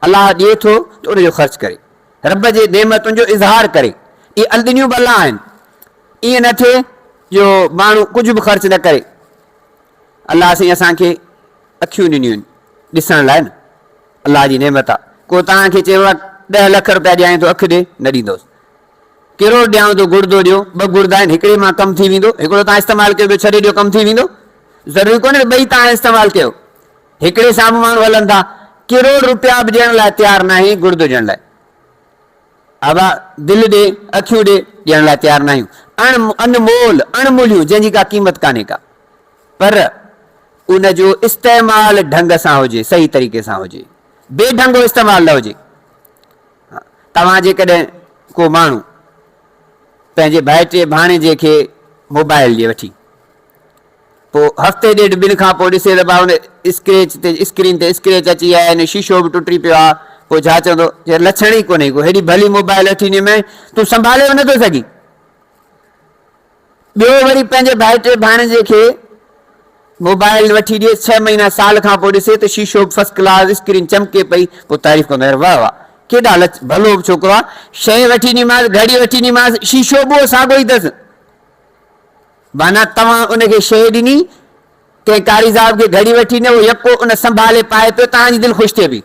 अलाह ॾिए थो त उनजो ख़र्च करे, रब जे नेमतुनि जो इज़हार करे। इहे अलदनियूं बि अलाह आहिनि। ईअं न थिए जो माण्हू कुझु बि ख़र्च न करे। अलाह साईं असांखे अखियूं ॾिनियूं आहिनि ॾिसण लाइ न, अलाह जी नेमत आहे। को तव्हांखे चयो आहे 10 लख रुपया ॾियां थो, अखि ॾे, न ॾींदोसि। किरोड़ ॾियां थो, गुर्दो ॾियो, 2 गुर्दा आहिनि, हिकिड़े मां कमु थी वेंदो, हिकिड़ो तव्हां इस्तेमालु कयो, ॿियो छॾे ॾियो, कमु थी वेंदो। ज़रूरी कोन्हे ॿई तव्हां इस्तेमालु कयो। हिकिड़े साम्हूं माण्हू हलनि था, किरोड़ रुपया बि ॾियण लाइ तयारु न आहियूं गुर्दो ॾियण लाइ। अबा दिलि ॾे, अखियूं ॾे, ॾियण लाइ तयारु न आहियूं। अनमोल अणमूलियूं जंहिंजी का क़ीमत कान्हे का, पर उनजो इस्तेमालु ढंग सां हुजे, सही तरीक़े सां हुजे, बेढंगो इस्तेमालु न हुजे। तव्हां जेकॾहिं को माण्हू पंहिंजे भाइटे भाणेजे खे मोबाइल ॾे वठी, पोइ हफ़्ते ॾेढ ॿिनि खां पोइ ॾिसे त हुन स्क्रेच ते स्क्रीन ते स्क्रेच अची विया आहिनि, शीशो बि टुटी पियो आहे। पोइ छा चवंदो, लक्षण ई कोन्हे को, हेॾी भली मोबाइल अची ॾिनई में तूं संभाले नथो सघीं। ॿियो वरी पंहिंजे भाइटे भाणेजे खे मोबाइल वठी ॾिए, 6 महीना साल खां पोइ ॾिसे त शीशो फर्स्ट क्लास, स्क्रीन चमके पई, पोइ तारीफ़ कंदो, वाह वाह केॾा भलो छोकिरो आहे, शइ वठी ॾींदीमांसि, घड़ी वठी ॾींदीमांसि, शीशो बि साॻियो ई अथसि। माना तव्हां उनखे शइ ॾिनी, कंहिं कारी साहिब खे घड़ी वठी ॾिनो, यको उन संभाले पाए पियो, तव्हांजी दिलि ख़ुशि थिए पई,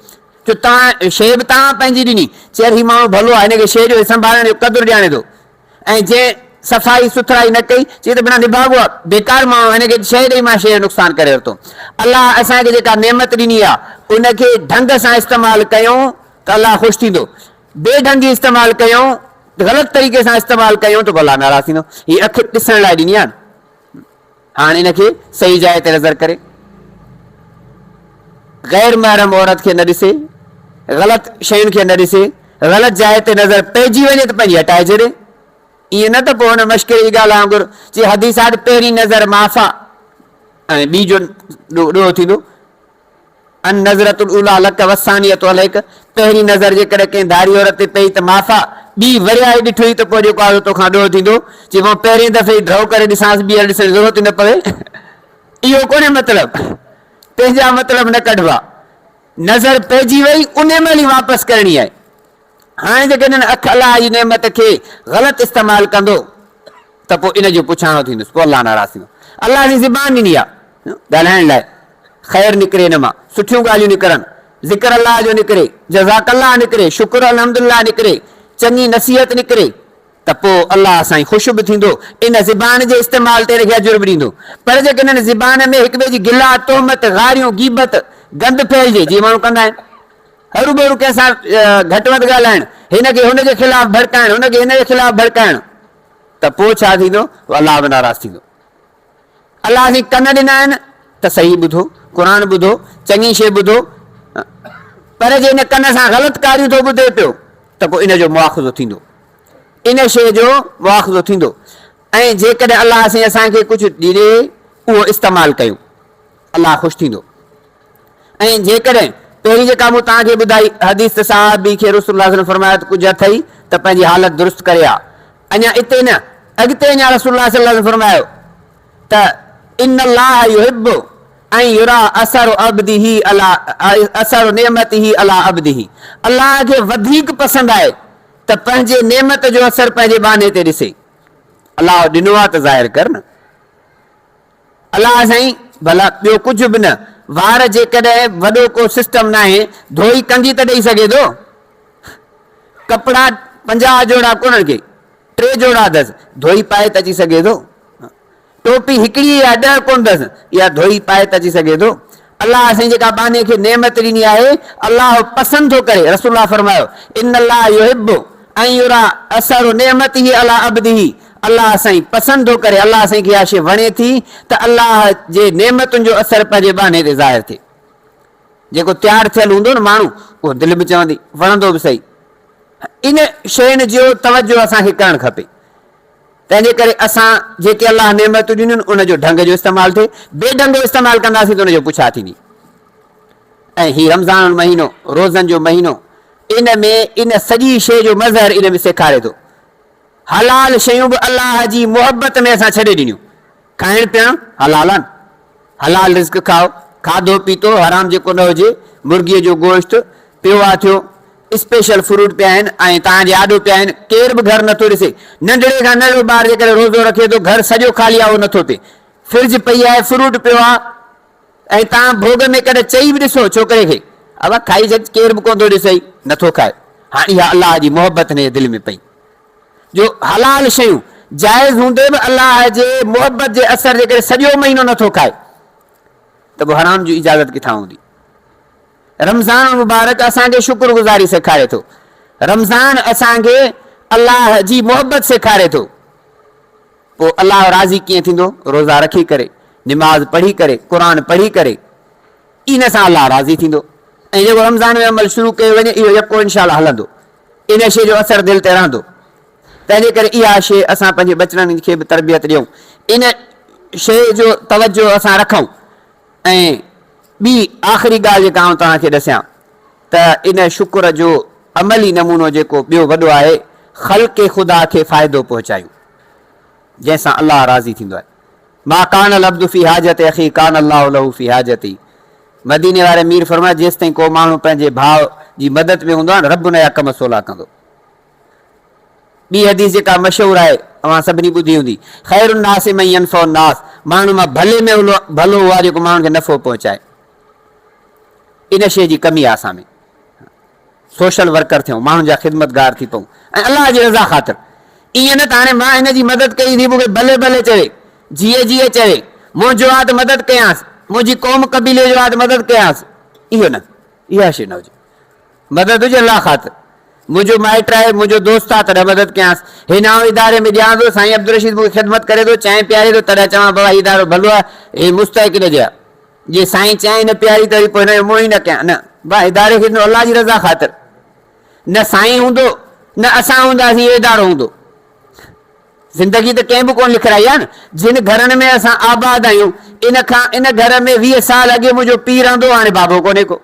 छो तव्हां शइ बि तव्हां पंहिंजी ॾिनी। चए हीउ माण्हू भलो आहे, हिनखे शइ जो संभालण जो क़दुरु ॼाणे थो। ऐं जंहिं सफ़ाई सुथराई न कई, चए त बिना निभाॻो आहे, बेकार माण्हू, हिनखे शइ ॾेई मां शइ जो नुक़सानु करे वरितो। अलाह असांखे जेका नेमत ॾिनी आहे उनखे ढंग सां इस्तेमालु कयूं त अलाह ख़ुशि थींदो। बेढंगी इस्तेमालु कयूं, ग़लति तरीक़े सां इस्तेमालु कयूं त अलाह नाराज़ थींदो। हीअ अखि ॾिसण लाइ ॾिनी आहे, हाणे इनखे सही जाइ ते नज़र करे, गैर महरम औरत खे न ॾिसे, ग़लति शयुनि खे न ॾिसे, ग़लति जाइ ते नज़र पइजी वञे त पंहिंजी हटाए छॾे। ईअं न त पोइ हुन मश्किल जी ॻाल्हि वांगुरु चए हदीस आहे पहिरीं नज़र माफ़ा ऐं ॿी जो ॾोहो थींदो। अन नज़रतुल उला लक वसानियत अलैक, पहिरीं नज़र जेकॾहिं कंहिं धारी औरत ते पई त माफ़ा, ॿी वरियाई ॾिठोई त पोइ जेको आहे तोखां ॾोहो थींदो। चए मां पहिरें दफ़े ड्रॉ करे ॾिसांसि, ॿीहर ॾिसण जी ज़रूरत न पवे। इहो कोन्हे मतिलबु, पंहिंजा मतिलबु न कढिबा। नज़र पइजी वई, उन महिल ई वापसि करणी आहे। हाणे जेकॾहिं अखि अलाह जी नेमत खे ग़लति इस्तेमालु कंदो त पोइ इनजो पुछाणो थींदुसि, पोइ अलाह नाराज़ थींदो। अलाह जी ज़बान ॾिनी आहे ॻाल्हाइण लाइ, ख़ैर निकिरे हिन मां, सुठियूं ॻाल्हियूं निकिरनि, ज़िक्र अलाह जो निकिरे, जज़ाक अल्लाह निकिरे, शुक्र अल्हम्दुलिल्लाह निकिरे, चङी नसीहत निकिरे, त पोइ अलाह साईं ख़ुशि बि थींदो। इन ज़बान जे इस्तेमालु ते हिनखे अजुर बि ॾींदो। पर जेकॾहिं ज़बान में हिक ॿिए जी गिला, तोहमत, गारियूं, गीबत, गंद फैलिजे, जीअं माण्हू कंदा आहिनि, हरू भरू कंहिंसां घटि वधि ॻाल्हाइण, हिनखे हुनजे ख़िलाफ़ भड़काइण, हुनखे हिनजे ख़िलाफ़ भड़काइण, त पोइ छा थींदो, अलाह बि नाराज़ थींदो। अलाह जी कन ॾिना आहिनि त सही ॿुधो, क़ुर ॿुधो, चङी शइ ॿुधो, पर जे हिन कन सां ग़लति कारियूं थो ॿुधे पियो त पोइ इनजो मुआख़ज़ो थींदो, इन शइ जो मुआख़ज़ो थींदो। ऐं जेकॾहिं अलाह साईं असांखे कुझु ॾिए उहो इस्तेमालु कयूं, अलाह ख़ुशि थींदो। ऐं जेकॾहिं पहिरीं जेका मूं तव्हांखे ॿुधाई हदीस साहबी खे रसूलुल्लाह सल्लल्लाहु अलैहि वसल्लम फरमायो कुझु अथई त पंहिंजी हालत दुरुस्त करे आ। अञा हिते न, अॻिते अञा रसूलुल्लाह सल्लल्लाहु अलैहि वसल्लम फरमायो त इन्नल्लाह युहिब्बु ऐं युरा असरु अब्दिही अला असरु नेमतिही अला अब्दिही, अलाह खे वधीक पसंदि आहे त पंहिंजे नेमत जो असरु पंहिंजे बाने ते ॾिसे। अलाह ॾिनो आहे त ज़ाहिर कर न। अलाह साईं भला ॿियो कुझु बि न, वार जेकॾहिं वॾो को सिस्टम न आहे, धोई कंघी त ॾेई सघे थो। कपिड़ा 50 जोड़ा कोन्हनि खे, 3 जोड़ा अथसि, धोई पाए त अची सघे थो। टोपी हिकिड़ी या 10 कोन अथसि, इहा धोई पाए त अची सघे थो। अलाह साईं जेका बाने खे नेमत ॾिनी आहे, अलाह पसंदि थो करे। रसूलुल्लाह फरमायो इन्नल्लाह युहिब्बु ऐं युरा असरु नेमतिही अला अब्दिही, अलाह साईं पसंदि थो करे, अलाह साईं खे इहा शइ वणे थी त अलाह जे नेमतुनि जो असरु पंहिंजे बाने ते ज़ाहिर थिए। जेको तयारु थियलु हूंदो न माण्हू, उहो दिलि बि चवंदी, वणंदो बि सही। इन शयुनि जो तवजो असांखे करणु खपे। तंहिंजे करे असां जेके अलाह नेमतूं ॾिनियूं आहिनि उनजो ढंग जो इस्तेमालु थिए, बेढंगो इस्तेमालु कंदासीं त उनजो पुछा थींदी। ऐं हीउ रमज़ान महीनो, रोज़नि जो महीनो, इन में इन सॼी शइ जो मज़हर इन में सेखारे थो। हलाल शयूं बि अलाह जी मुहबत में असां छॾे ॾिनियूं। खाइण पीअण हलाल आहिनि, हलाल रिज़्क़ खाओ, खाधो पीतो हराम जेको न हुजे, मुर्गीअ जो गोश्त, पियो थियो स्पेशल फ्रूट पिया आहिनि ऐं तव्हांजे आॾो पिया आहिनि, केर बि घर नथो ॾिसे। नंढड़े खां नंढड़ो ॿार जेकॾहिं रोज़ो रखे थो, घर सॼो ख़ाली आहे, उहो नथो थिए। फ्रिज पई आहे, फ्रूट पियो आहे, ऐं तव्हां भोग में कॾहिं चई बि ॾिसो छोकिरे खे अब खाई छॾ, केर बि कोन थो ॾिसई, नथो खाए। हाणे इहा अलाह जी मोहबत हिन जे दिलि में पई जो हलाल शयूं जाइज़ हूंदे बि अलाह जे मोहबत जे असर जे करे सॼो महीनो नथो खाए, त पोइ हराम जी इजाज़त किथां हूंदी। रमज़ान मुबारक असांखे शुक्रगुज़ारी सेखारे थो। रमज़ान असांखे अलाह जी मोहबत सेखारे थो। पोइ अलाह राज़ी कीअं थींदो? रोज़ा रखी करे, निमाज़ पढ़ी करे, क़ुर पढ़ी करे, इन सां अलाह राज़ी थींदो। ऐं जेको रमज़ान में अमल शुरू कयो वञे इहो यको इनशाअल्लाह हलंदो, इन शइ जो असरु दिलि ते रहंदो। तंहिंजे करे इहा शइ असां पंहिंजे बचड़नि खे बि तरबियत ॾियूं, इन शइ जो तवजो असां रखूं। ऐं ॿी आख़िरी ॻाल्हि जेका आउं तव्हांखे ॾसियां त इन शुक्र जो अमली नमूनो जेको ॿियो वॾो आहे, ख़ल्क़े ख़ुदा खे फ़ाइदो पहुचायूं, जंहिंसां अलाह राज़ी थींदो आहे। मा कान अब्दु फी हाजत अखी कान अल्लाह लहू फी हाजती। मदीने वारे मीर फरमाए जेसि ताईं को माण्हू पंहिंजे भाउ जी मदद में हूंदो आहे, रब हुन जा कम सवला कंदो। ॿी हदीस जेका मशहूरु आहे, तव्हां सभिनी ॿुधी हूंदी, ख़ैरुन नास मन यनफ़उ नास, माण्हू मां भले में भलो हुआ जेको माण्हुनि खे नफ़ो पहुचाए। इन शइ जी कमी आहे असां में। सोशल वर्कर थियूं, माण्हुनि जा ख़िदमतगार थी पऊं ऐं अलाह जी रज़ा ख़ातिर। ईअं न त हाणे मां हिन जी मदद कई थी, मूंखे भले भले चवे, जीअं जीअं चवे, मुंहिंजो आहे त मदद कयांसि, मुंहिंजी क़ौम कबीले जो आहे त मदद कयांसि। इहो न, इहा शइ न हुजे। मदद हुजे अलाह ख़ातिर। मुंहिंजो माइट आहे, मुंहिंजो दोस्त आहे, तॾहिं मदद कयांसि। हिन इदारे में ॾियां थो, साईं अब्दुल रशीद मूंखे ख़िदमत करे थो, चांहि पियारे थो, तॾहिं चवां बाबा हीउ इदारो भलो आहे, हे मुस्तहिक न जे जे साईं चांहि न पियारी त वरी पोइ हिनजो मुंहुं ई न कयां। न भाउ, इदारे खे ॾिनो अलाह जी रज़ा ख़ातिर। न साईं हूंदो, न असां हूंदासीं, इहो इदारो हूंदो। ज़िंदगी त कंहिं बि कोन लिखाई आहे न। जिन घरनि में असां आबाद आहियूं, इन घर में 20 साल अॻे मुंहिंजो पीउ रहंदो, हाणे बाबो कोन्हे को।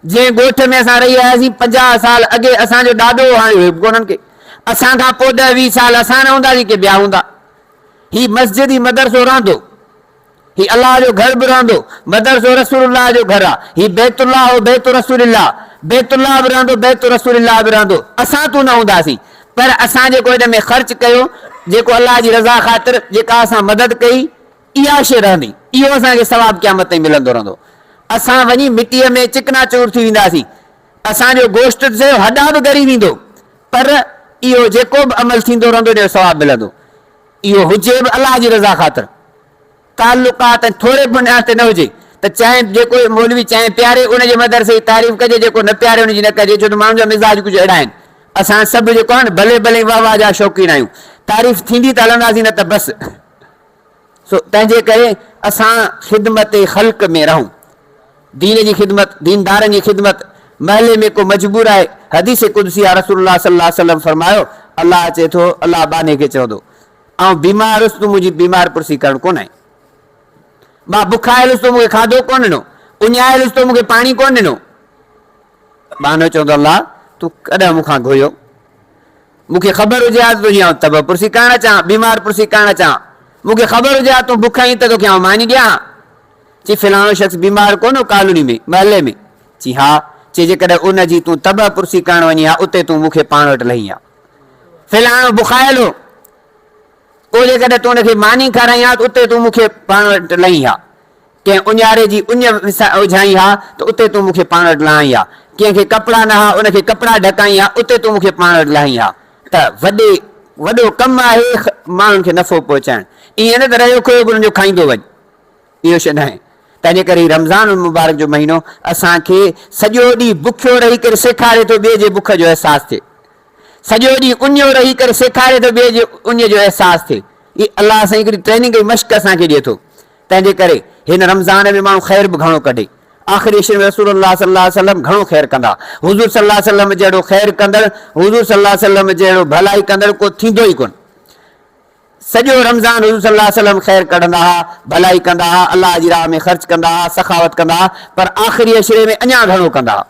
जंहिं ॻोठ में असां रही आयासीं 50 साल अॻे असांजो ॾाॾो, हाणे कोन्हनि के। असां खां पोइ 10-20 साल असां न हूंदासीं के ॿिया हूंदा। ही मस्जिद, ही मदरसो रहंदो, ही अलाह जो घर बि रहंदो। मदरसो रसूलुल्लाह जो घर आहे, ही बैतुल्लाह हो बैतु रसूलिल्लाह, बैतुल्लाह बि रहंदो, बैतु रसूलिल्लाह बि रहंदो। असां तूं न हूंदासीं, पर असां जेको हिन में ख़र्च कयो, जेको अलाह जी रज़ा ख़ातिर जेका असां मदद कई, इहा शइ रहंदी। इहो असांखे सवाबु क़यामत ताईं मिलंदो रहंदो। असां वञी मिटीअ में चिकना चूर थी वेंदासीं, असांजो गोश्त थियो हॾा बि ॻरी वेंदो, पर इहो जेको बि अमल थींदो रहंदो उनजो सवाबु मिलंदो। इहो हुजे बि अलाह जी रज़ा ख़ातिर। ताल्लुकात थोरे बुनियाद ते न हुजे त चांहि जेको मौलवी चांहि प्यारे उनजे मदरसे जी तारीफ़ कजे, जेको न प्यारे उनजी न कजे, छो त माण्हुनि जा मिज़ाज कुझु अहिड़ा आहिनि। असां सभु जेको आहे न भले भले वाह वाह जा शौक़ीन आहियूं, तारीफ़ थींदी त हलंदासीं, न त बसि। तंहिंजे करे असां ख़िदमत ख़ल्क़ में रहूं, दीन जी ख़िदमत, दीनदारनि जी ख़िदमत। महले में को मजबूर आहे, हदीस कुदसी आहे, रसूलुल्लाह सल्लल्लाहु अलैहि वसल्लम फरमायो, अलाह चए थो, अलाह बाने खे चवंदो, ऐं बीमार हुअसि तूं मुंहिंजी बीमार पुरसी करणु कोन आहे। मां बुखायल हुअसि तो मूंखे खाधो कोन ॾिनो, उञायल हुअसि तो मूंखे पाणी कोन ॾिनो। बानो चवंदो, अलाह तूं कॾहिं मूंखां घुरियो? मूंखे ख़बर हुजे हा तुंहिंजी आउं तब पुरसी करणु अचां, बीमार पुरसी करणु अचां। मूंखे ख़बर हुजे हा तूं बुख आहीं त तोखे आउं मानी ॾियां। चई फलाणो शख़्स बीमार कोन हो कॉलोनी में, महले में? चई हा। चई जेकॾहिं उनजी तूं तब पुरसी करणु वञी हा, उते तूं मूंखे पाण वटि लही आ। फलाणो बुखायल हो, पोइ जेकॾहिं तूं हुनखे मानी खाराई हा त उते तूं मूंखे पाण वटि लही हा। कंहिं उञारे जी उञ विझाई हा त उते तूं मूंखे पाण वटि लहाई हा। कंहिंखे कपिड़ा न हा, उनखे कपिड़ा ढकाई हा, उते तूं मूंखे पाण वटि लहाई हा। त वॾो कमु आहे माण्हुनि खे नफ़ो पहुचाइणु। ईअं न त रहियो खोयो बि हुनजो खाईंदो वञ, इहो शइ न आहे। तंहिंजे करे रमज़ान मुबारक जो महीनो असांखे सॼो ॾींहुं बुखियो रही करे सेखारे थो ॿिए जे बुख जो अहसासु थिए, सॼो ॾींहुं उञो रही करे सेखारे थो ॿिए जे उञ जो अहसासु थिए। इहा अलाह सां हिकिड़ी ट्रेनिंग जी मश्क असांखे ॾिए थो। तंहिंजे करे हिन रमज़ान में माण्हू ख़ैर बि घणो कढे। आख़िरी शइ में रसूलुल्लाह सल्लल्लाहु अलैहि वसल्लम घणो ख़ैर कंदा। हुज़ूर सल्लल्लाहु अलैहि वसल्लम जहिड़ो ख़ैर कंदड़, हुज़ूर सल्लल्लाहु अलैहि वसल्लम जहिड़ो भलाई कंदड़ को थींदो ई कोन। सॼो रमज़ान हुज़ूर सल्लल्लाहु अलैहि वसल्लम ख़ैर कढंदा हुआ, भलाई कंदा हुआ, अलाह जी राह में ख़र्च कंदा हुआ, सखावत कंदा हुआ, पर आख़िरी अशरे में अञा घणो कंदा हुआ।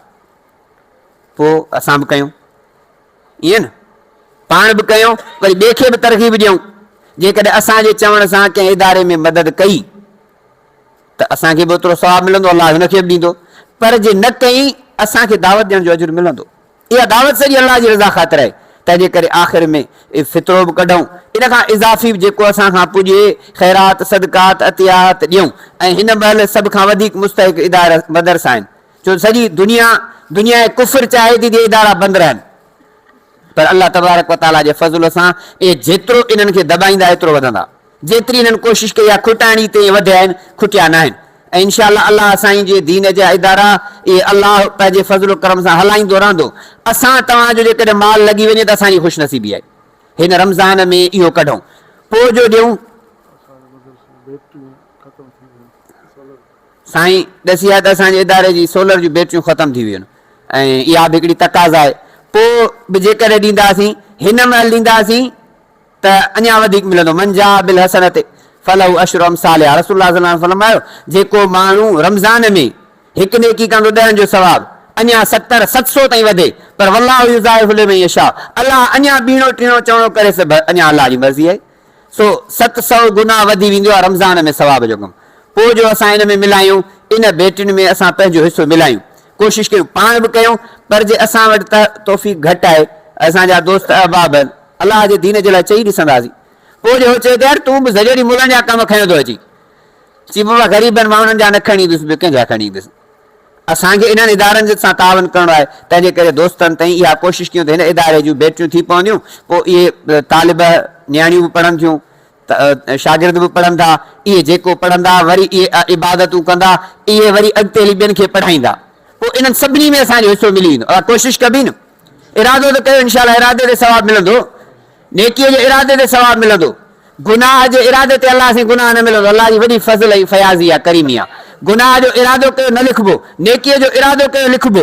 पोइ असां बि कयूं ईअं न, पाण बि कयूं, वरी ॿिए खे बि तरक़ीब ॾियूं। जेकॾहिं असांजे चवण सां कंहिं इदारे में मदद कई त असांखे बि ओतिरो सवाबु मिलंदो, अलाह हुनखे बि ॾींदो। पर जे न कई, असांखे दावत ॾियण जो अजुर मिलंदो। इहा दावत सॼी अलाह जी रज़ा ख़ातिर आहे। तंहिंजे करे आख़िर में फितरो बि कढूं, इन खां इज़ाफ़ी जेको असां खां पुॼे ख़ैरात सदकात अतियात ॾियूं। ऐं हिन महिल सभ खां वधीक मुस्तहिक इदारा मदरसा आहिनि, छो सॼी दुनिया जे कुफ़र चाहे थी त इदारा बंदि रहनि, पर अल्लाह तबारक व तआला जे फज़ल सां इहे जेतिरो इन्हनि खे दॿाईंदा एतिरो वधंदा। जेतिरी इन्हनि कोशिशि कई आहे खुटाइणी ते वधिया आहिनि, खुटिया न आहिनि। ऐं इनशा अल्लाह साईं जे दीन जा इदारा इहे अल्लाह पंहिंजे फज़ल करम सां हलाईंदो रहंदो। असां तव्हांजो जेकॾहिं माल लॻी वञे त असांजी ख़ुशनसीबी आहे। हिन रमज़ान में इहो कढूं, पोइ जो ॾियूं। साईं ॾसी आहे त असांजे इदारे जी सोलर जूं बैटरियूं ख़तमु थी वियूं आहिनि ऐं इहा बि हिकिड़ी तक़ाज़ा आहे। पोइ बि जेकॾहिं ॾींदासीं हिन महिल ॾींदासीं त अञा वधीक मिलंदो। मंजा बिल हसन ते फलहु अशरु अमसालिहा, रसूलुल्लाह सल्लल्लाहु अलैहि वसल्लम फरमायो जेको माण्हू रमज़ान में हिकु नेकी कंदो 10 जो सवाबु अञा 70-700 ताईं वधे, पर वल्लाहु युज़ाइफ़ु लिमन यशा, अल्लाह अञा ॿीणो टीणो चवणो करे सघे, अञा अल्लाह जी मर्ज़ी आहे। सो 700 गुना वधी वेंदो आहे रमज़ान में सवाब जो कमु। पोइ जो असां इन में मिलायूं, इन बेटियुनि में असां पंहिंजो हिसो मिलायूं, कोशिशि कयूं, पाण बि कयूं। पर जे असां वटि त तौफ़ीक़ घटि आहे, असांजा दोस्त अहबाब आहिनि, अलाह जे दीन जे लाइ चई ॾिसंदासीं। पोइ जो चए त यार तूं बि ज़रूरी मुलनि जा कम खयो थो अची, चई बाबा ग़रीबनि माण्हुनि जा न खणी ईंदुसि, ॿियो कंहिंजा खणी ईंदुसि। असांखे इन्हनि इदारनि सां तावन करिणो आहे। तंहिंजे करे दोस्तनि ताईं इहा कोशिशि कयूं त हिन इदारे जूं बेटियूं थी पवंदियूं। पोइ इहे तालिब नियाणियूं बि पढ़नि थियूं, शागिर्द बि पढ़नि था, इहे जेको पढ़ंदा वरी इहे इबादतूं कंदा, इहे वरी अॻिते हली ॿियनि खे पढ़ाईंदा। पोइ इन्हनि सभिनी में असांजो हिसो मिली वेंदो। कोशिशि कबी न, इरादो त कयो, इनशा इरादे ते सवाबु मिलंदो, नेकीअ जे इरादे ते सवाबु मिलंदो। गुनाह जे इरादे ते अलाह सां गुनाह न मिलंदो। अलाह जी वॾी फज़ल ऐं फयाज़ी आहे, करीमी आहे। गुनाह जो इरादो कयो न लिखबो, नेकीअ जो इरादो कयो लिखबो।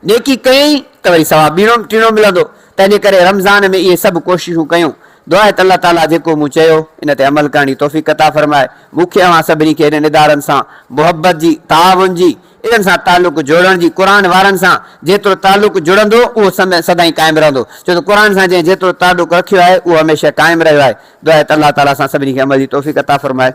नेकी कयईं त वरी सवाबु ॿीणो टीणो मिलंदो। तंहिंजे करे रमज़ान में इहे सभु कोशिशूं कयूं। दुआ आहे त अल्लाह ताला जेको मूं चयो इन ते अमल करण जी तौफ़ीक़ अता फरमाए। मूंखे अवां सभिनी खे इन्हनि इदारनि सां मुहबत जी, ताउन जी, इन्हनि सां तालुक़ जोड़ण जी, क़ुर वारनि सां जेतिरो तालुक़ जुड़ंदो उहो सदाईं क़ाइमु रहंदो, छो त क़ुर सां जंहिं जेतिरो तालुक़ रखियो आहे उहो हमेशह क़ाइमु रहियो आहे। दुआ आहे त अल्लाह ताला सां सभिनी खे अमल जी तौफ़ीक़ अता फरमाए।